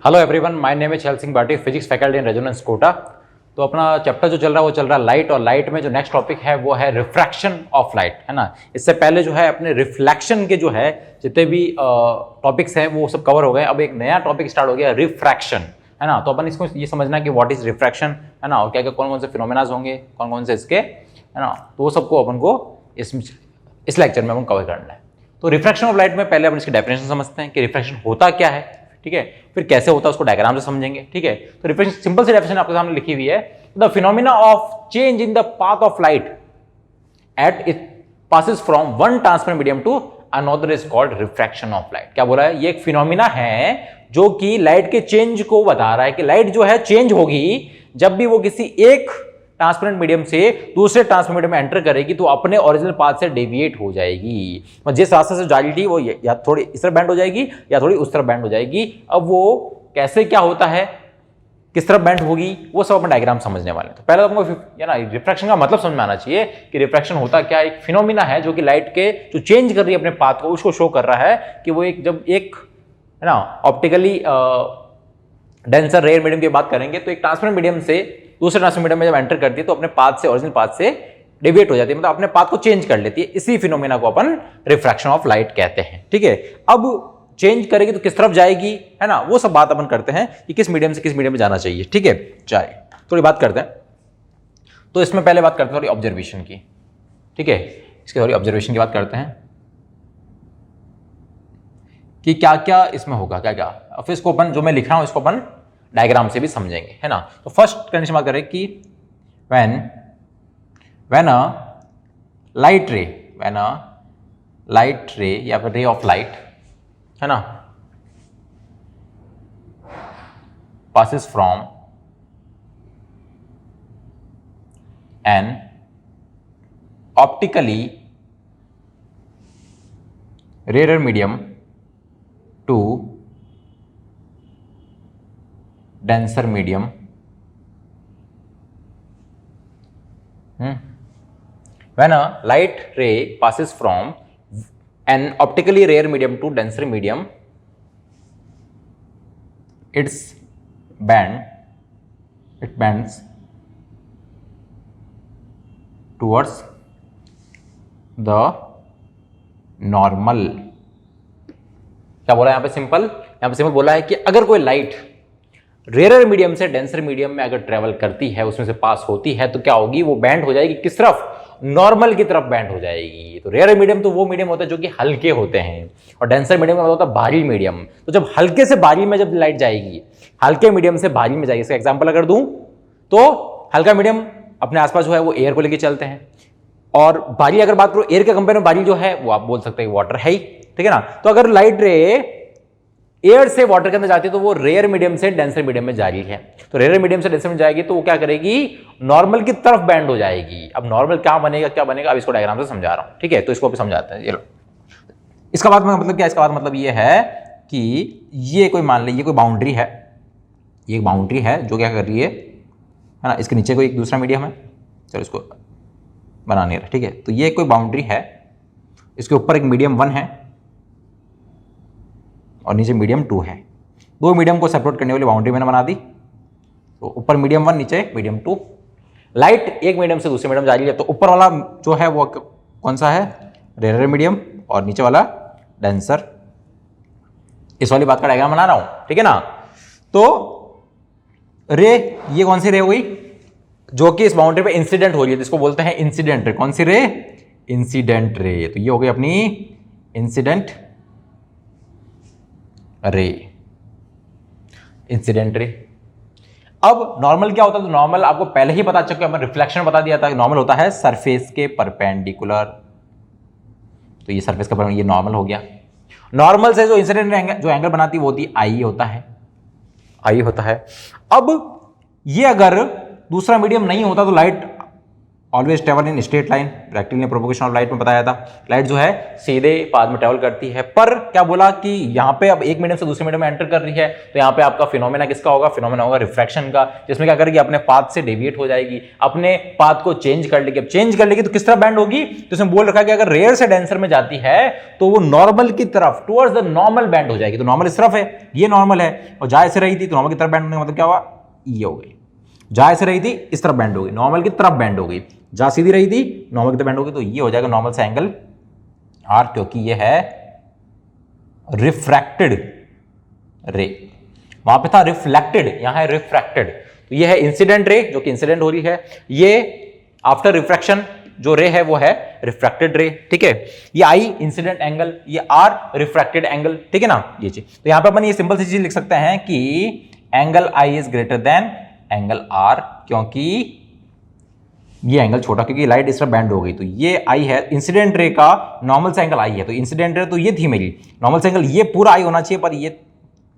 Hello everyone, my name है Chhal Singh Bati, physics faculty in Resonance Kota. तो अपना चैप्टर जो चल रहा है वो चल रहा है लाइट, और लाइट में जो नेक्स्ट टॉपिक है वो है रिफ्रैक्शन ऑफ लाइट, है ना। इससे पहले जो है अपने रिफ्लेक्शन के जो है जितने भी टॉपिक्स हैं वो सब कवर हो गए। अब एक नया टॉपिक स्टार्ट हो गया, रिफ्रैक्शन, है ना। तो अपन इसको ये समझना कि व्हाट इज रिफ्रैक्शन, है ना, और क्या क्या कौन कौन से फिनोमेनाज होंगे, कौन कौन से इसके, है ना। तो वो सबको अपन को इस लेक्चर में अपन कवर करना है। तो रिफ्रैक्शन ऑफ लाइट में पहले अपन इसकी डेफिनेशन समझते हैं कि रिफ्रैक्शन होता क्या है, ठीक है। फिर कैसे होता है उसको डायग्राम से समझेंगे, ठीक है। तो रिफ्रैक्शन सिंपल सी डेफिनेशन आपके सामने लिखी हुई है, the phenomena of change in the path of light at it passes from one transparent medium to another is called refraction of light. क्या बोला है, ये एक फिनोमिना है जो कि लाइट के चेंज को बता रहा है कि लाइट जो है चेंज होगी जब भी वो किसी एक ट्रांसपेरेंट मीडियम से दूसरे ट्रांसपेरेंट मीडियम में एंटर करेगी तो अपने ओरिजिनल पाथ से डेविएट हो जाएगी। जिस रास्ते से जा रही थी वो या थोड़ी इस तरफ बैंड हो जाएगी या थोड़ी उस तरफ बैंड हो जाएगी। अब वो कैसे क्या होता है, किस तरफ बैंड होगी, वो सब अपन डायग्राम समझने वाले हैं। तो पहले तो हमको ना रिफ्रैक्शन का मतलब समझ में आना चाहिए कि रिफ्रैक्शन होता क्या है। एक फिनोमिना है जो कि लाइट के जो चेंज कर रही है अपने पाथ को, उसको शो कर रहा है कि वो एक जब एक, है ना, ऑप्टिकली डेंसर रेयर मीडियम की बात करेंगे तो एक ट्रांसपेरेंट मीडियम से दूसरे ट्रांसपेरेंट मीडियम में जब एंटर करती है तो अपने पाथ से, ओरिजिनल पाथ से डेविएट हो जाती है, मतलब अपने पाथ को चेंज कर लेती है। इसी फिनोमिना को अपन रिफ्रैक्शन ऑफ लाइट कहते हैं, ठीक है। अब चेंज करेगी तो किस तरफ जाएगी, है ना, वो सब बात अपन करते हैं कि किस मीडियम से किस मीडियम में जाना चाहिए, ठीक है। चलिए थोड़ी बात करते हैं। तो इसमें पहले बात करते हैं थोड़ी ऑब्जर्वेशन की, ठीक है। इसके थोड़ी ऑब्जर्वेशन की बात करते हैं कि क्या क्या इसमें होगा, क्या क्या। फिर इसको अपन, जो मैं लिख रहा हूं इसको अपन डायग्राम से भी समझेंगे, है ना। तो फर्स्ट कंडीशन बात करें कि व्हेन अ लाइट रे या फिर रे ऑफ लाइट, है ना, passes from an optically rarer medium to denser medium, when a light ray passes from an optically rare medium to denser medium, it bends towards the normal। क्या बोला यहाँ पे, यहाँ पे सिंपल बोला है कि अगर कोई लाइट रेयर मीडियम से डेंसर मीडियम में अगर ट्रेवल करती है, उसमें से पास होती है, तो क्या होगी, वो बैंड हो जाएगी किस तरफ, नॉर्मल की तरफ बैंड हो जाएगी। तो रेयर मीडियम तो वो मीडियम होता है जो कि हल्के होते हैं, और डेंसर मीडियम का मतलब होता है भारी मीडियम। तो जब हल्के से भारी में जब लाइट जाएगी, हल्के मीडियम से भारी में जाएगी, इसका एग्जांपल अगर दूं तो हल्का मीडियम अपने आसपास जो है वो एयर को लेके चलते हैं, और भारी अगर बात करो एयर के कंपेयर में भारी जो है वो आप बोल सकते हैं वाटर है ही, ठीक है ना। तो अगर लाइट रे एयर से वाटर के अंदर जाती है तो वो रेयर मीडियम से डेंसर मीडियम में जा रही है। तो रेयर मीडियम से डेंसर में जाएगी तो वो क्या करेगी, नॉर्मल की तरफ बैंड हो जाएगी। अब नॉर्मल क्या बनेगा अब इसको डायग्राम से समझा रहा हूं, ठीक है। तो इसको भी समझाते हैं, ये लो। इसका बात मतलब क्या, इसका बात मतलब ये है कि ये कोई, मान लीजिए कोई बाउंड्री है, ये एक बाउंड्री है जो क्या कर रही है ना, इसके नीचे कोई एक दूसरा मीडियम है, चलो इसको बना नहीं रहा, ठीक है। तो ये कोई बाउंड्री है, इसके ऊपर एक मीडियम 1 है और नीचे मीडियम 2 है। दो मीडियम को सेपरेट करने वाली बाउंड्री मैंने बना दी। तो ऊपर मीडियम 1, नीचे मीडियम 2। लाइट एक मीडियम से दूसरे मीडियम जा रही है, तो ऊपर वाला जो है वो कौन सा है, रेयर मीडियम, और नीचे वाला डेंसर। इस वाली बात का डायग्राम बना रहा हूं, ठीक है ना। तो रे, ये कौन सी रे हुई जो कि इस बाउंड्री पे इंसिडेंट हो रही है, जिसको बोलते हैं इंसिडेंट रे। कौन सी रे, इंसिडेंट रे। तो ये हो गई अपनी इंसिडेंट रे, इंसिडेंट रे। अब नॉर्मल क्या होता है, तो नॉर्मल आपको पहले ही पता चुका है, रिफ्लेक्शन बता दिया था। नॉर्मल होता है सरफेस के परपेंडिकुलर। तो ये सरफेस का ये नॉर्मल हो गया। नॉर्मल से जो इंसिडेंट एंगल, जो एंगल बनाती है वो होती आई होता है, आई होता है। अब ये अगर दूसरा मीडियम नहीं होता तो light always travel in straight line, rectilinear propagation of light में बताया था। लाइट जो है सीधे पाथ में ट्रेवल करती है, पर क्या बोला कि यहाँ पे अब एक मीडियम से दूसरे मीडियम में एंटर कर रही है, तो यहाँ पे आपका फिनोमेना किसका होगा, फिनोमेना होगा रिफ्रैक्शन का, जिसमें क्या करेगी अपने पाथ से डेविएट हो जाएगी, अपने पाथ को चेंज कर लेगी। अब चेंज कर लेगी तो किस तरह बैंड होगी, तो इसमें बोल रखा है कि अगर रेयर से डेंसर में जाती है तो वो नॉर्मल की तरफ टुवर्ड्स द नॉर्मल बैंड हो जाएगी। तो नॉर्मल इस तरफ है, ये नॉर्मल है, और जहां से रही थी तो नॉर्मल की तरफ बैंड होने का मतलब क्या हुआ, ये हो गई। जहां से रही थी इस तरफ बैंड हो गई, नॉर्मल की तरफ बैंड हो गई, जहां सीधी रही थी नॉर्मल की तरफ बैंड हो गई, तो ये हो जाएगा नॉर्मल से एंगल आर, क्योंकि ये है रिफ्रैक्टेड रे। वहां पे था रिफ्लेक्टेड, यहां है रिफ्रैक्टेड। तो ये है इंसिडेंट रे जो कि इंसिडेंट हो रही है, ये आफ्टर रिफ्रैक्शन जो रे है वो है रिफ्रैक्टेड रे, ठीक है। ये आई इंसिडेंट एंगल, ये आर रिफ्रैक्टेड एंगल, ठीक है ना ये चीज। तो यहां पे अपन ये सिंपल सी चीज लिख सकते हैं कि angle I is greater than angle R, क्योंकि ये एंगल छोटा, क्योंकि लाइट इस तरह बैंड हो गई। तो ये आई है इंसिडेंट रे का नॉर्मल से एंगल आई है, तो इंसिडेंट रे तो ये थी मेरी, नॉर्मल से एंगल ये पूरा आई होना चाहिए, पर ये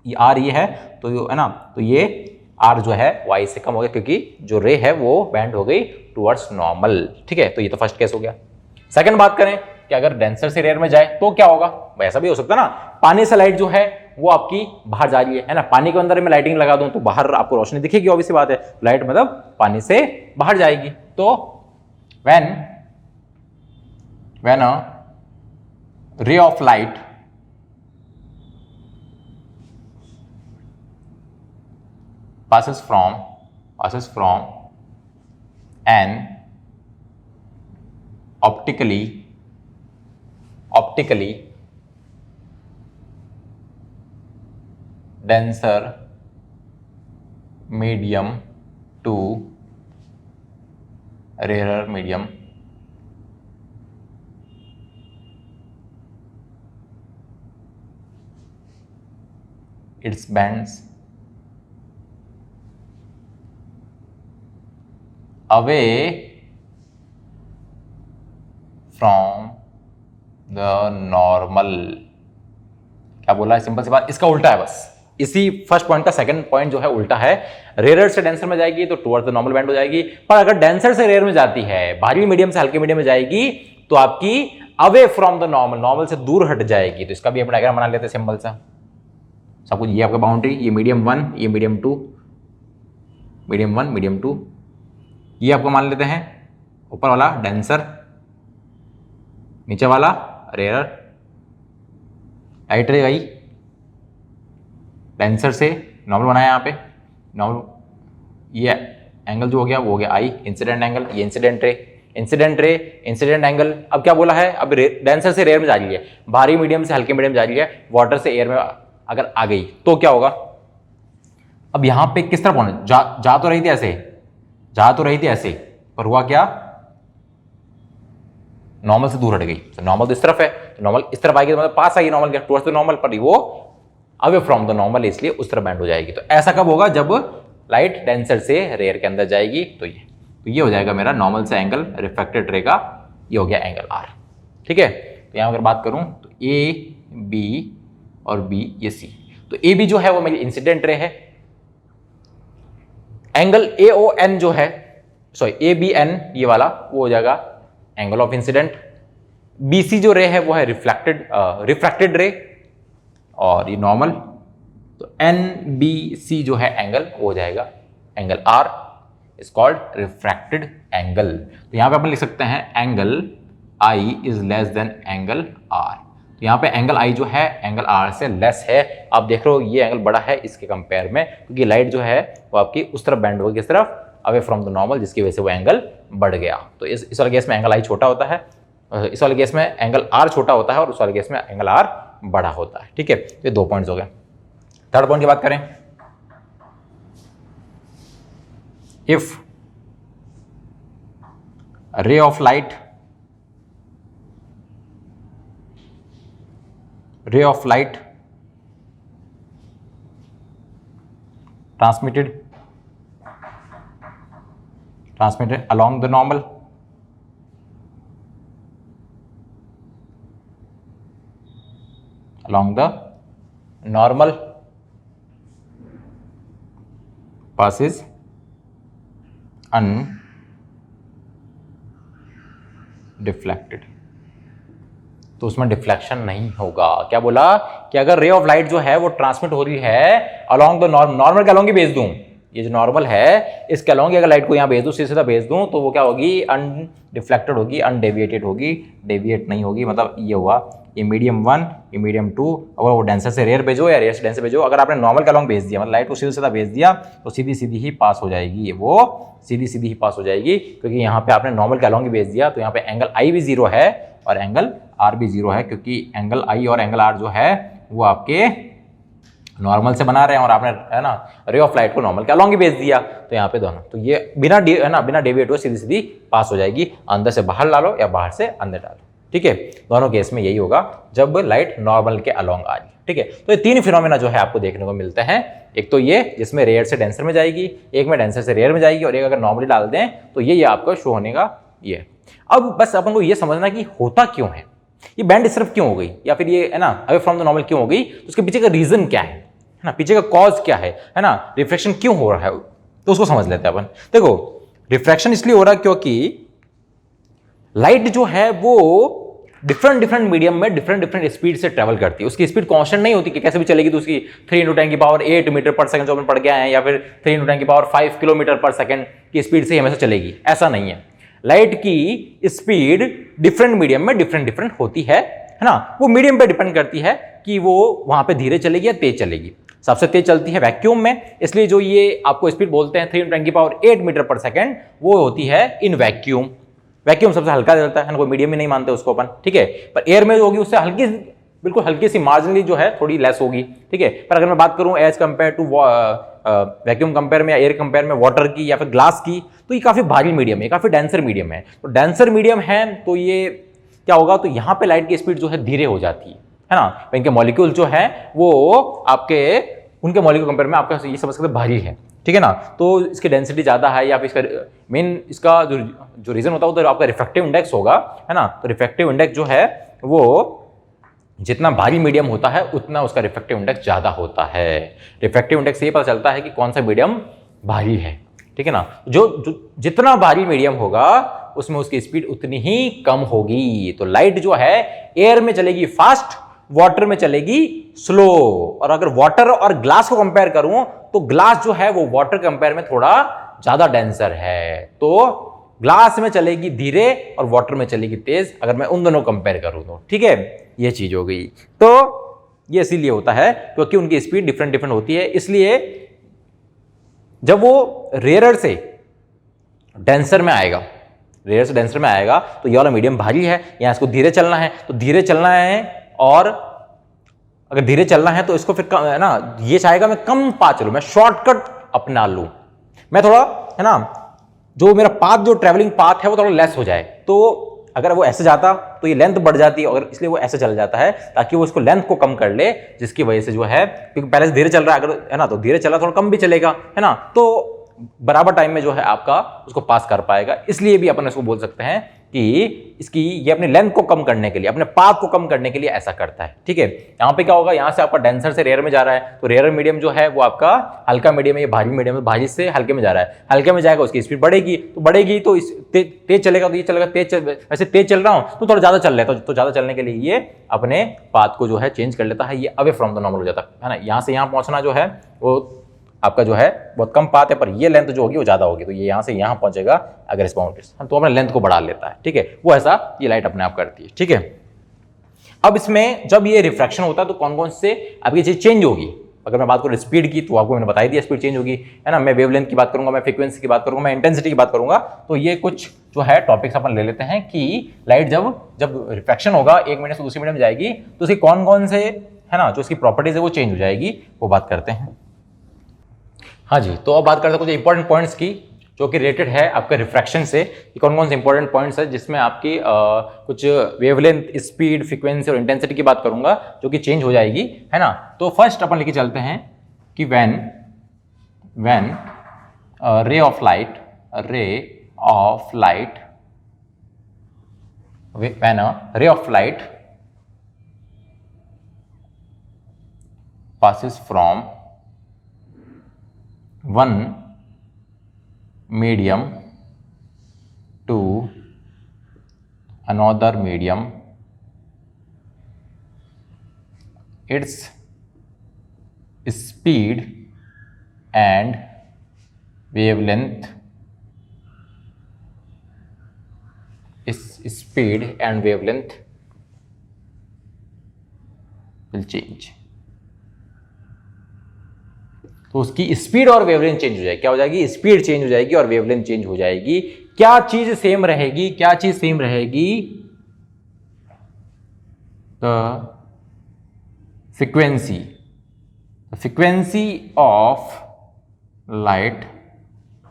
आर ये है, तो है ना, तो ये आर जो है वाई से कम हो गया, क्योंकि जो रे है वो बैंड हो गई टुवर्ड्स नॉर्मल, ठीक है। तो ये तो फर्स्ट केस हो गया। सेकंड बात करें कि अगर डेंसर से रेयर में जाए तो क्या होगा, ऐसा भी हो सकता है ना, पानी से लाइट जो है वो आपकी बाहर जा रही है ना, पानी के अंदर में लाइटिंग लगा दूं तो बाहर आपको रोशनी दिखेगी, ऑब्वियस बात है, लाइट मतलब पानी से बाहर जाएगी। तो when a ray of light passes from an optically denser medium to rarer medium, its bends away from the normal। क्या बोला है, सिंपल सी बात, इसका उल्टा है बस, इसी फर्स्ट पॉइंट का सेकंड पॉइंट जो है उल्टा है। रेयर से डेंसर में जाएगी तो टुवर्ड्स द नॉर्मल बैंड हो जाएगी, पर अगर डेंसर से रेयर में जाती है, भारी मीडियम से हल्के मीडियम में जाएगी, तो आपकी away from the normal, normal से दूर हट जाएगी। तो इसका भी हम डायग्राम बना लेते हैं सिंपल सा, सब कुछ। ये आपका बाउंड्री, ये मीडियम 1, ये मीडियम 2, मीडियम 1 मीडियम 2, ये आपको मान लेते हैं ऊपर वाला डेंसर, नीचे वाला रेयर। लाइट रे गई डेंसर से नॉर्मल बनाया यहाँ पे, नॉर्मल, ये एंगल जो हो गया वो हो गया आई इंसिडेंट एंगल, ये इंसिडेंट रे इंसिडेंट एंगल। अब क्या बोला है, अब डेंसर से रेयर में जा रही है, भारी मीडियम से हल्के मीडियम जा रही है, वाटर से एयर में अगर आ गई तो क्या होगा। अब यहां पे किस तरफ होना, जा तो रही थी ऐसे, जा तो रही थी ऐसे, पर हुआ क्या, नॉर्मल से दूर हट गई। तो नॉर्मल तो इस तरफ है, तो नॉर्मल इस तरफ आएगी तो मतलब पास आएगी नॉर्मल के, टुवर्ड्स द नॉर्मल, पर वो अवे फ्रॉम द नॉर्मल, इसलिए उस तरफ बैंड हो जाएगी। तो ऐसा कब होगा, जब लाइट डेंसर से रेयर के अंदर जाएगी। तो ये हो जाएगा मेरा नॉर्मल से एंगल रिफ्रैक्टेड रे का, ये हो गया एंगल आर, ठीक है। तो यहां अगर बात करूं तो ए बी और बी ये सी, तो ए बी जो है वो मेरी इंसिडेंट रे है, एंगल ए ओ एन जो है, सॉरी ए बी एन ये वाला वो हो जाएगा angle of incident, B C जो रे है वो है रिफ्रैक्टेड रे, और ये नॉर्मल। तो एन बी सी जो है एंगल वो हो जाएगा angle R, is called refracted angle. तो यहां पे अपन लिख सकते हैं angle I is less than angle R. तो यहाँ पे एंगल आई जो है एंगल आर से लेस है। आप देख रहे हो ये एंगल बड़ा है इसके कंपेयर में, क्योंकि लाइट जो है वो आपकी उस तरफ बैंड होगी, किस तरफ, अवे फ्रॉम द नॉर्मल, जिसकी वजह से वो एंगल बढ़ गया। तो इस वाले केस में एंगल आई छोटा होता है, इस वाले केस में एंगल आर छोटा होता है, और उस वाले केस में एंगल आर बड़ा होता है, ठीक है। ये 2 पॉइंट्स हो गए। थर्ड पॉइंट की बात करें, if ray of light transmitted along the normal, passes deflected, तो उसमें डिफ्लेक्शन नहीं होगा। क्या बोला कि अगर रे ऑफ लाइट जो है वो ट्रांसमिट हो रही है अलोंग द नॉर्मल के अलोंग ही भेज दूं, ये जो नॉर्मल है इसके अलोंग अगर लाइट को यहाँ भेज दूं, सीधा भेज दूं, तो वो क्या होगी, अनडिफ्लेक्टेड होगी, अनडेविएटेड होगी, डेविएट नहीं होगी। मतलब ये हुआ, ये मीडियम 1, ये मीडियम 2, अगर वो डेंसर से रेयर भेजो या रेयर से डेंसर भेजो, अगर आपने नॉर्मल के अलोंग भेज दिया, मतलब लाइट को सीधा सीधा भेज दिया, तो सीधी सीधी ही पास हो जाएगी, वो सीधी सीधी ही पास हो जाएगी, क्योंकि यहाँ पे आपने नॉर्मल के अलोंग ही भेज दिया, तो यहाँ पे एंगल आई भी 0 है और एंगल आर भी 0 है, क्योंकि एंगल आई और एंगल आर जो है वो आपके नॉर्मल से बना रहे हैं और आपने है ना रे ऑफ लाइट को नॉर्मल के अलोंग ही भेज दिया, तो यहाँ पे दोनों, तो ये बिना है ना बिना डेविएट हुए सीधी सीधी पास हो जाएगी, अंदर से बाहर डालो या बाहर से अंदर डालो। ठीक है, दोनों केस में यही होगा जब लाइट नॉर्मल के अलोंग आ रही है। ठीक है, तो ये तीन फिनोमेना जो है आपको देखने को मिलते हैं, एक तो ये जिसमें रेयर से डेंसर में जाएगी, एक में डेंसर से रेयर में जाएगी, और एक अगर नॉर्मली डाल दें तो ये आपको शो होने का ये। अब बस अपन को ये समझना कि होता क्यों है, ये बैंड सिर्फ क्यों हो गई, या फिर ये है ना अवे फ्रॉम द नॉर्मल क्यों हो गई, तो उसके पीछे का रीजन क्या है ना, पीछे का कॉज क्या है ना, रिफ्रैक्शन क्यों हो रहा है, तो उसको समझ लेते हैं अपन। देखो, रिफ्रैक्शन इसलिए हो रहा है क्योंकि लाइट जो है वो डिफरेंट मीडियम में डिफरेंट स्पीड से ट्रेवल करती है, उसकी स्पीड कांस्टेंट नहीं होती कि कैसे भी चलेगी तो उसकी 3 × 10⁸ मीटर पर सेकंड जो अपन पढ़ के आए हैं, या फिर 3 × 10⁵ किलोमीटर पर सेकंड की स्पीड से हमेशा चलेगी, ऐसा नहीं है। लाइट की स्पीड डिफरेंट मीडियम में डिफरेंट होती है ना, वो मीडियम पे डिपेंड करती है कि वो वहां पे धीरे चलेगी या तेज चलेगी। सबसे तेज चलती है वैक्यूम में, इसलिए जो ये आपको स्पीड बोलते हैं 3 × 10⁸ मीटर पर सेकंड, वो होती है इन वैक्यूम। वैक्यूम सबसे हल्का चलता है ना, कोई मीडियम ही नहीं मानते उसको अपन। ठीक है, पर एयर में जो होगी उससे हल्की, बिल्कुल हल्की सी मार्जिनली जो है थोड़ी लेस होगी। ठीक है, पर अगर मैं बात करूं as compare to vacuum compare में या एयर कंपेयर में वाटर की या फिर ग्लास की, तो ये काफी भारी मीडियम है, काफी डेंसर मीडियम है। तो डेंसर मीडियम है तो ये क्या होगा, तो यहां पे लाइट की स्पीड जो है धीरे हो जाती है ना, इनके मॉलिक्यूल जो है वो आपके उनके मॉलिक्यूल कंपेयर में आपका ये समझ सकते भारी है। ठीक है ना, तो इसकी डेंसिटी ज्यादा है, या फिर इसका मेन इसका जो रीजन होता है वो तो आपका रिफ्रैक्टिव इंडेक्स होगा, है ना। तो रिफ्रैक्टिव इंडेक्स जो है वो जितना भारी मीडियम होता है उतना उसका रिफ्रैक्टिव इंडेक्स ज्यादा होता है। रिफ्रैक्टिव इंडेक्स से ये पता चलता है कि कौन सा मीडियम भारी है। ठीक है ना, जो जितना भारी मीडियम होगा उसमें उसकी स्पीड उतनी ही कम होगी। तो लाइट जो है एयर में चलेगी फास्ट, वाटर में चलेगी स्लो। और अगर वाटर और ग्लास को कंपेयर करूं तो ग्लास जो है वो वाटर कंपेयर में थोड़ा ज्यादा डेंसर है, तो ग्लास में चलेगी धीरे और वाटर में चलेगी तेज, अगर मैं उन दोनों कंपेयर करूं तो। ठीक है, ये चीज हो गई। तो ये इसीलिए होता है क्योंकि उनकी स्पीड डिफरेंट होती है, इसलिए जब वो रेयर से डेंसर में आएगा, रेयर से डेंसर में आएगा तो ये वाला मीडियम भारी है, यहां इसको धीरे चलना है, तो धीरे चलना है, और अगर धीरे चलना है तो इसको फिर है ना, ये चाहेगा मैं कम पाथ चलूं, मैं शॉर्टकट अपना लूं, मैं थोड़ा है ना जो मेरा पाथ, जो ट्रेवलिंग पाथ है वो थोड़ा लेस हो जाए। तो अगर वो ऐसे जाता तो ये लेंथ बढ़ जाती है, और इसलिए वो ऐसे चल जाता है ताकि वो इसको लेंथ को कम कर ले, जिसकी वजह से जो है, क्योंकि पहले से धीरे चल रहा है अगर है ना, तो धीरे चला थोड़ा कम भी चलेगा, है ना, तो बराबर टाइम में जो है आपका उसको पास कर पाएगा। इसलिए भी अपन इसको बोल सकते हैं कि इसकी ये अपनी लेंथ को कम करने के लिए, अपने पाथ को कम करने के लिए ऐसा करता है। ठीक है, यहां पे क्या होगा, यहां से आपका डेंसर से रेयर में जा रहा है, तो रेयर मीडियम जो है वो आपका हल्का मीडियम है, ये भारी मीडियम है, भारी से हल्के में जा रहा है, हल्के में जाएगा उसकी स्पीड बढ़ेगी, तो बढ़ेगी तो तेज चलेगा, तो ये चलेगा तेज, वैसे तेज चल रहा हूं तो थोड़ा ज्यादा चल रहा है, तो ज्यादा चलने के लिए ये अपने पाथ को जो है चेंज कर लेता है, ये अवे फ्रॉम द नॉर्मल हो जाता है ना। यहां से यहां पहुंचना जो है वो आपका जो है बहुत कम पाथ है, पर ये लेंथ जो होगी वो ज्यादा होगी, तो ये यहां से यहां पहुंचेगा अगर इस बाउंड्री, तो अपने लेंथ को बढ़ा लेता है। ठीक है, वो ऐसा ये लाइट अपने आप करती है। ठीक है, अब इसमें जब ये रिफ्रैक्शन होता है तो कौन कौन से आपकी चीज चेंज होगी। अगर मैं बात करूं स्पीड की, तो आपको मैंने बताई दिया स्पीड चेंज होगी, है ना। मैं वेवलेंथ की बात करूंगा, मैं फ्रीक्वेंसी की बात करूंगा, मैं इंटेंसिटी की बात करूंगा, तो ये कुछ जो है टॉपिक्स अपन ले लेते हैं कि लाइट जब रिफ्रैक्शन होगा एक मीडियम से दूसरी मीडियम में जाएगी तो उसकी कौन कौन से है ना जो उसकी प्रॉपर्टीज है वो चेंज हो जाएगी, वो बात करते हैं। हाँ जी, तो अब बात करते हैं कुछ इंपॉर्टेंट पॉइंट्स की जो कि रिलेटेड है आपके रिफ्रैक्शन से, कि कौन कौन से इंपॉर्टेंट पॉइंट्स है जिसमें आपकी कुछ वेवलेंथ, स्पीड, फ्रीक्वेंसी और इंटेंसिटी की बात करूंगा जो कि चेंज हो जाएगी, है ना। तो फर्स्ट अपन लेके चलते हैं कि when ray of light when a ray of light passes from one medium to another medium, its speed and wavelength will change. तो उसकी स्पीड और वेवलेंथ चेंज हो जाएगी. क्या हो जाएगी? स्पीड चेंज हो जाएगी और वेवलेंथ चेंज हो जाएगी. क्या चीज सेम रहेगी? क्या चीज सेम रहेगी? The frequency of light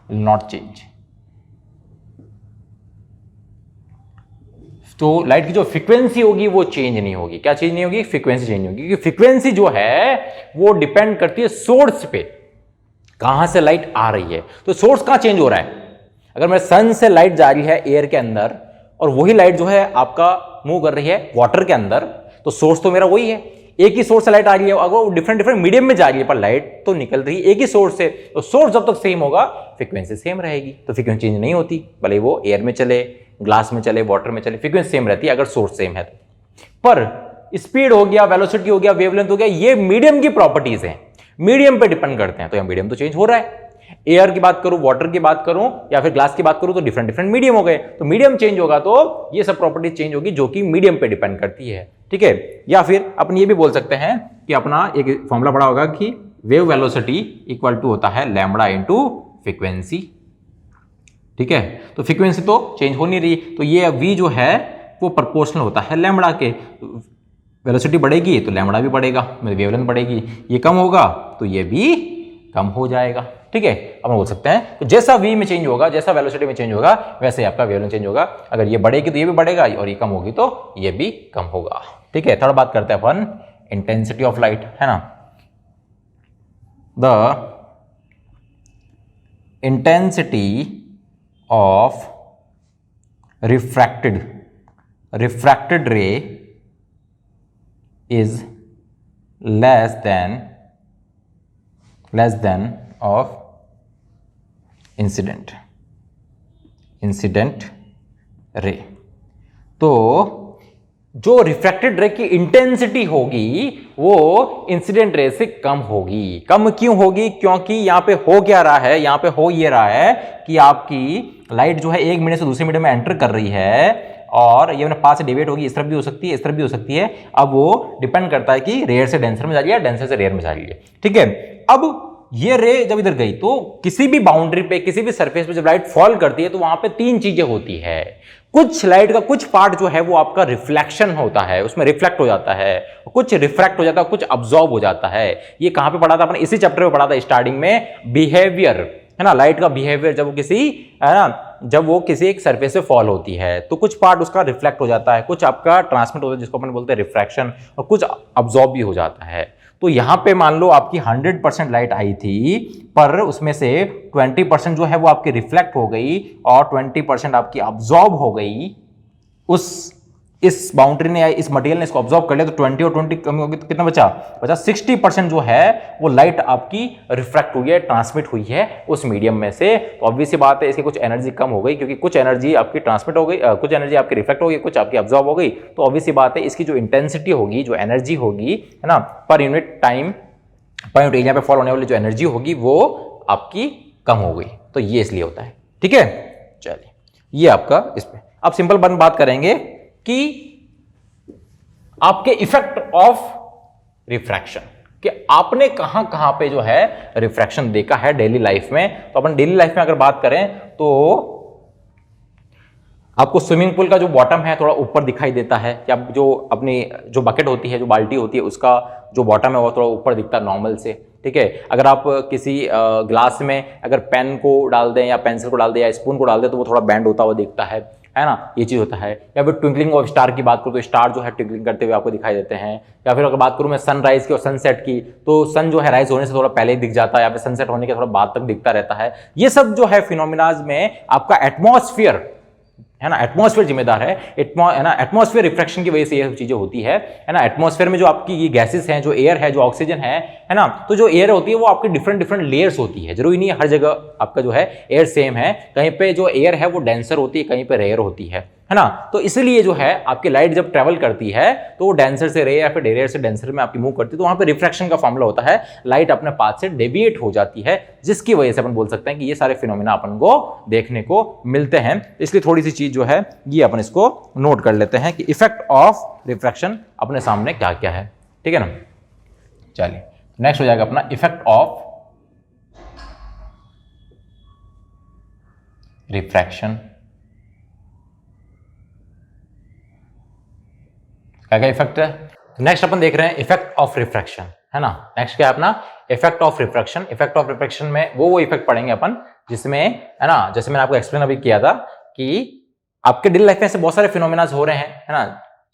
will not change. तो लाइट की जो फ्रीक्वेंसी होगी वो चेंज नहीं होगी. क्या चेंज नहीं होगी? फ्रीक्वेंसी चेंज नहीं होगी, क्योंकि फ्रीक्वेंसी जो है वो डिपेंड करती है सोर्स पे, कहां से लाइट आ रही है. तो सोर्स कहां चेंज हो रहा है? अगर मेरे सन से लाइट जा रही है एयर के अंदर और वही लाइट जो है आपका मूव कर रही है वाटर के अंदर, तो सोर्स तो मेरा वही है. एक ही सोर्स से लाइट आ रही है, अगर वो डिफरेंट मीडियम में जा रही है पर लाइट तो निकल रही है एक ही सोर्स से. तो सोर्स जब तक सेम होगा फ्रीक्वेंसी सेम रहेगी. तो फ्रीक्वेंसी चेंज नहीं होती, भले वो एयर में चले, ग्लास में चले, वाटर में चले, फ्रीक्वेंसी सेम रहती है अगर सोर्स सेम है तो. पर स्पीड हो गया, वेलोसिटी हो गया, वेवलेंथ हो गया, ये मीडियम की प्रॉपर्टीज हैं, मीडियम पे डिपेंड करते हैं. तो यहां मीडियम तो चेंज हो रहा है. एयर की बात करूं, वाटर की बात करूं या फिर ग्लास की बात करूं तो डिफरेंट मीडियम हो गए. तो मीडियम चेंज होगा तो ये सब प्रॉपर्टीज चेंज होगी जो कि मीडियम पे डिपेंड करती है. ठीक है. या फिर अपन ये भी बोल सकते हैं कि अपना एक फॉर्मूला पढ़ा होगा कि वेव वेलोसिटी इक्वल टू होता है लैम्बडा इनटू फ्रीक्वेंसी. ठीक है. तो फ्रीक्वेंसी तो चेंज हो नहीं रही, तो ये v जो है वो प्रोपोर्शनल होता है लैम्बडा के. वेलोसिटी बढ़ेगी तो लैम्बडा भी बढ़ेगा, वेवलेंथ बढ़ेगी. ये कम होगा तो ये भी कम हो जाएगा. ठीक है. अब हम बोल सकते हैं तो जैसा v में चेंज होगा, जैसा वेलोसिटी में चेंज होगा, वैसे आपका वेवलेंथ चेंज होगा. अगर ये बढ़ेगी तो ये भी बढ़ेगा और ये कम होगी तो ये भी कम होगा. ठीक है. थर्ड बात करते हैं अपन इंटेंसिटी ऑफ लाइट, है ना. The intensity of refracted ray is less than of incident ray. तो जो रिफ्रैक्टेड रे की इंटेंसिटी होगी वो इंसिडेंट रे से कम होगी. कम क्यों होगी? क्योंकि यहां पे हो क्या रहा है, यहां पे हो ये रहा है कि आपकी लाइट जो है एक मीडियम से दूसरे मीडियम में एंटर कर रही है और ये पास से डिवेट होगी, इस तरफ भी हो सकती है, इस तरफ भी हो सकती है. अब वो डिपेंड करता है कि रेयर से डेंसर में जा रही है, डेंसर से रेयर में जा रही है. ठीक है. अब ये रे जब इधर गई तो किसी भी बाउंड्री पे, किसी भी सरफेस पे जब लाइट फॉल करती है तो वहां पे तीन चीजें होती है. कुछ लाइट का कुछ पार्ट जो है वो आपका रिफ्लेक्शन होता है, उसमें रिफ्लेक्ट हो जाता है, कुछ रिफ्रैक्ट हो जाता है, कुछ अब्सॉर्ब हो जाता है. ये कहां पे पढ़ा था आपने? इसी चैप्टर में पढ़ा था स्टार्टिंग में. बिहेवियर, है ना, लाइट का बिहेवियर जब वो किसी, है ना, जब वो किसी एक सरफेस पे फॉल होती है तो कुछ पार्ट उसका रिफ्लेक्ट हो जाता है, कुछ आपका ट्रांसमिट होता है जिसको अपन बोलते हैं रिफ्रैक्शन, और कुछ अब्सॉर्ब भी हो जाता है. तो यहां पे मान लो आपकी 100% लाइट आई थी पर उसमें से 20% जो है वो आपकी रिफ्लेक्ट हो गई और 20% आपकी अब्सॉर्ब हो गई. इस बाउंड्री ने या इस मटेरियल ने इसको अब्सॉर्ब कर लिया तो 20 और 20 कम होगी तो कितना बचा? 60% जो है वो लाइट आपकी रिफ्रैक्ट हुई है, ट्रांसमिट हुई है उस मीडियम में से. तो ऑब्वियस सी बात है इसकी कुछ एनर्जी कम हो गई, क्योंकि कुछ एनर्जी आपकी ट्रांसमिट हो गई, कुछ एनर्जी आपकी रिफ्लेक्ट हो गई, कुछ आपकी अब्सॉर्ब हो गई. तो ऑब्वियस सी बात है इसकी जो इंटेंसिटी होगी, जो एनर्जी होगी, है ना, per unit time, per unit area पे फॉल होने वाली जो एनर्जी होगी वो आपकी कम हो गई. तो ये इसलिए होता है. ठीक है. चलिए ये आपका इस पे. अब सिंपल बात करेंगे कि आपके इफेक्ट ऑफ रिफ्रैक्शन, कि आपने कहां कहां पे जो है रिफ्रैक्शन देखा है डेली लाइफ में. तो अपन डेली लाइफ में अगर बात करें तो आपको स्विमिंग पूल का जो बॉटम है थोड़ा ऊपर दिखाई देता है, या जो अपनी जो बकेट होती है, जो बाल्टी होती है, उसका जो बॉटम है वो थोड़ा ऊपर दिखता है नॉर्मल से. ठीक है. अगर आप किसी ग्लास में अगर पेन को डाल दें या पेंसिल को डाल दें या स्पून को डाल दें तो वो थोड़ा बैंड होता हुआ दिखता है ना, ये चीज होता है. या फिर ट्विंकलिंग ऑफ स्टार की बात करूं तो स्टार जो है ट्विंकलिंग करते हुए आपको दिखाई देते हैं. या फिर अगर बात करूं मैं सनराइज की और सनसेट की तो सन जो है राइज होने से थोड़ा पहले ही दिख जाता है या फिर सनसेट होने के थोड़ा बाद तक दिखता रहता है. ये सब जो है फिनोमिनाज में आपका एटमॉस्फेयर, है ना, एटमॉस्फेयर जिम्मेदार है. है ना, एटमॉस्फेयर रिफ्रैक्शन की वजह से ये चीजें होती है ना. एटमॉस्फेयर में जो आपकी ये गैसेस हैं, जो एयर है, जो ऑक्सीजन है ना, तो जो एयर होती है वो आपकी डिफरेंट लेयर्स होती है. जरूरी नहीं है हर जगह आपका जो है एयर सेम है. कहीं पे जो एयर है वो डेंसर होती है, कहीं पे रेयर होती है. है ना। तो इसलिए जो है आपकी लाइट जब ट्रेवल करती है तो वो डेंसर से रे या फिर रेयर से डेंसर में आपकी मूव करती है, तो वहां पे रिफ्रैक्शन का फॉर्मूला होता है, लाइट अपने पाथ से डेविएट हो जाती है, जिसकी वजह से अपन बोल सकते हैं कि ये सारे फिनोमिना अपन को देखने को मिलते हैं। इसलिए थोड़ी सी चीज जो है ये अपन इसको नोट कर लेते हैं कि इफेक्ट ऑफ रिफ्रैक्शन अपने सामने क्या क्या है, ठीक है ना। चलिए नेक्स्ट हो जाएगा अपना इफेक्ट ऑफ रिफ्रैक्शन। क्या क्या इफेक्ट है। नेक्स्ट अपन देख रहे हैं इफेक्ट ऑफ रिफ्रैक्शन, है ना। नेक्स्ट क्या है अपना effect of refraction. Effect of refraction में वो इफेक्ट पढ़ेंगे अपन जिसमें, है ना, जैसे मैंने आपको एक्सप्लेन अभी किया था कि आपके डेली लाइफ में ऐसे बहुत सारे फिनोमेनास हो रहे हैं, है ना,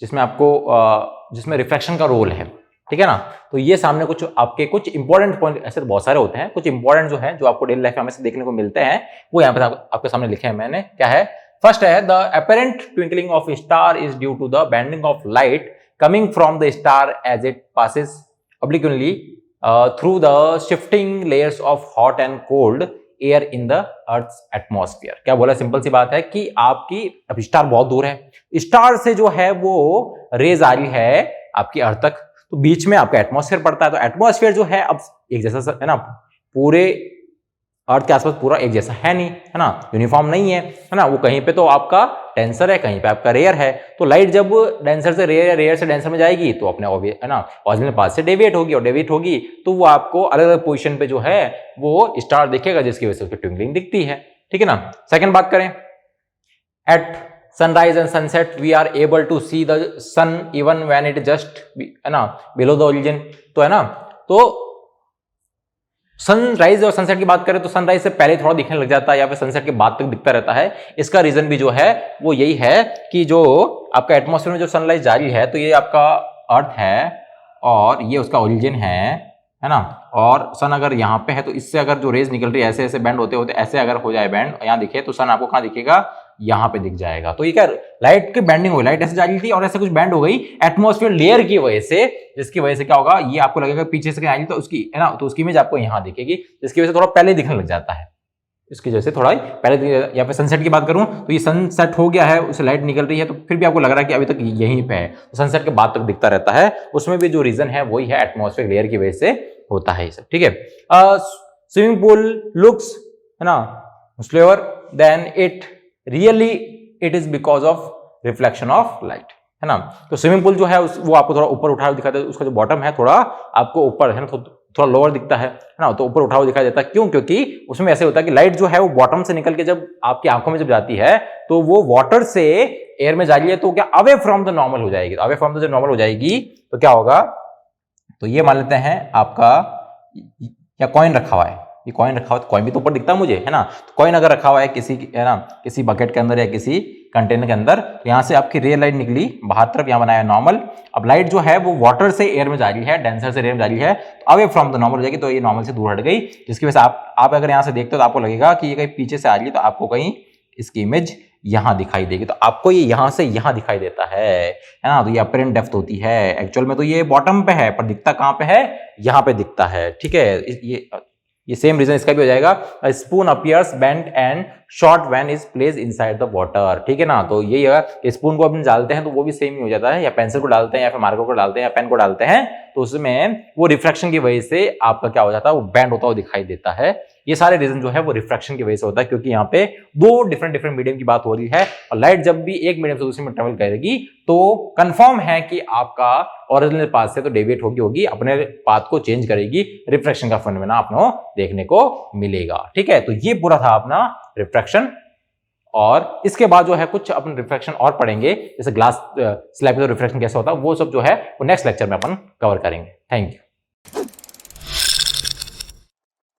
जिसमें आपको जिसमें रिफ्रैक्शन का रोल है, ठीक है ना। तो ये सामने कुछ आपके कुछ इंपॉर्टेंट पॉइंट, ऐसे तो बहुत सारे होते हैं, कुछ इंपॉर्टेंट जो है जो आपको डेली लाइफ में हमेशा देखने को मिलते हैं, वो यहाँ पे आपके सामने लिखे हैं मैंने। क्या है, फर्स्ट है the apparent twinkling of star is due to the bending of light coming from the star as it passes obliquely through the shifting layers of hot and cold air in the earth's atmosphere। क्या बोला, simple सी बात है कि आपकी अब star बहुत दूर है, स्टार से जो है वो रेज आ रही है आपकी अर्थ तक, तो बीच में आपका एटमॉस्फेयर पड़ता है, तो एटमॉस्फेयर जो है अब एक जैसा है ना, पूरे अर्थ के आसपास पूरा एक जैसा है नहीं, है ना, यूनिफॉर्म नहीं है, है ना। वो कहीं पे तो आपका डेंसर है, कहीं पे आपका रेयर है, तो लाइट जब डेंसर से रेयर या रेयर से डेंसर में जाएगी तो अपने है ना ओरिजिनल पाथ से डेविएट होगी, और डेविएट होगी तो वो आपको अलग अलग पोजीशन पे जो है वो स्टार दिखेगा, जिसकी वजह से उसकी ट्विंकलिंग दिखती है, ठीक है ना। सेकंड बात करें, at sunrise and sunset we are able to see the sun even when it just, है ना, बिलो द ओरिजिन। तो है ना, तो सनराइज और सनसेट की बात करें तो सनराइज से पहले थोड़ा दिखने लग जाता है या फिर सनसेट के बाद तक दिखता रहता है। इसका रीजन भी जो है वो यही है कि जो आपका एटमॉस्फेयर में जो सनलाइट जारी है, तो ये आपका अर्थ है और ये उसका ओरिजिन है ना। और सन अगर यहाँ पे है तो इससे अगर जो रेज निकल रही है ऐसे ऐसे बैंड होते होते ऐसे अगर हो जाए बैंड, यहाँ दिखे तो सन आपको कहाँ दिखेगा, यहाँ पे दिख जाएगा। तो ये क्या, लाइट की बैंडिंग हुई, लाइट ऐसे जा रही थी और ऐसे कुछ बैंड हो गई एटमॉस्फेयर लेयर की वजह से, जिसकी वजह से क्या होगा, ये आपको लगेगा पीछे से कहीं आई तो उसकी, है ना, तो उसकी इमेज आपको यहाँ दिखेगी, जिसकी वजह से थोड़ा पहले दिखने लग जाता है, इसकी वजह से थोड़ा पहले। यहाँ पे सनसेट की बात करूं तो ये सनसेट हो गया है, उससे लाइट निकल रही है, तो फिर भी आपको लग रहा है कि अभी तक यहीं पे है, तो सनसेट के बाद तक दिखता रहता है। उसमें भी जो रीजन है वही है एटमॉस्फेयर लेयर की वजह से होता है ये सब, ठीक है। स्विमिंग पूल लुक्स, है ना, slower then it really it is because of reflection of light, है ना। तो स्विमिंग पूल जो है वो आपको थोड़ा ऊपर उठा दिखाता है, उसका जो बॉटम है थोड़ा आपको ऊपर, है ना, थोड़ा लोअर दिखता है ना, तो ऊपर उठा हुआ दिखाई देता है। क्यों? क्योंकि उसमें ऐसे होता है कि लाइट जो है वो बॉटम से निकल के जब आपकी आंखों में जब जाती है तो वो वाटर से एयर में जा रही है, तो क्या अवे फ्रॉम द नॉर्मल हो जाएगी। अवे फ्रॉम द जब नॉर्मल हो जाएगी तो क्या होगा, तो ये मान लेते हैं आपका या कॉइन रखा हुआ है, ये कॉइन रखा हुआ है, कॉइन भी तो ऊपर दिखता है मुझे, है ना। तो कॉइन अगर रखा हुआ है किसी, है ना, किसी बकेट के अंदर या किसी कंटेनर के अंदर, यहाँ से आपकी रे लाइट निकली बाहर तरफ, यहाँ बनाया नॉर्मल। अब लाइट जो है वो वाटर से एयर में जा रही है, डेंसर से एयर में जा रही है, तो अवे फ्रॉम द नॉर्मल हो जाएगी, तो ये नॉर्मल से दूर हट गई, जिसकी वजह से आप अगर यहाँ से देखते हो तो आपको लगेगा कि ये कहीं पीछे से आ रही है, तो आपको कहीं इसकी इमेज यहाँ दिखाई देगी, तो आपको ये यहाँ से यहाँ दिखाई देता है ना। तो ये अपरेंट डेप्थ होती है, एक्चुअल में तो ये बॉटम पे है, पर दिखता कहाँ पे है, यहाँ पे दिखता है, ठीक है। ये सेम रीजन इसका भी हो जाएगा, spoon appears bent and short when is placed inside the water, ठीक है ना। तो यही है, स्पून को अपन डालते हैं तो वो भी सेम ही हो जाता है, या पेंसिल को डालते हैं या फिर मार्कर को डालते हैं या पेन को डालते हैं, तो उसमें वो रिफ्रैक्शन की वजह से आपका क्या हो जाता है, वो बैंड होता हुआ दिखाई देता है। ये सारे रीजन जो है वो रिफ्रैक्शन की वजह से होता है, क्योंकि यहाँ पे दो डिफरेंट मीडियम की बात हो रही है, और लाइट जब भी एक मीडियम से दूसरे में ट्रेवल करेगी तो कंफर्म है कि आपका ओरिजिनल पाथ से तो डेविएट होगी, अपने पाथ को चेंज करेगी, रिफ्रैक्शन का फिनोमेना आपको देखने को मिलेगा, ठीक है। तो ये पूरा था अपना रिफ्रैक्शन, और इसके बाद जो है कुछ अपन रिफ्रैक्शन और पढ़ेंगे, जैसे ग्लास स्लैब का रिफ्रैक्शन कैसे होता है, वो सब जो है वो नेक्स्ट लेक्चर में अपन कवर करेंगे। Thank you.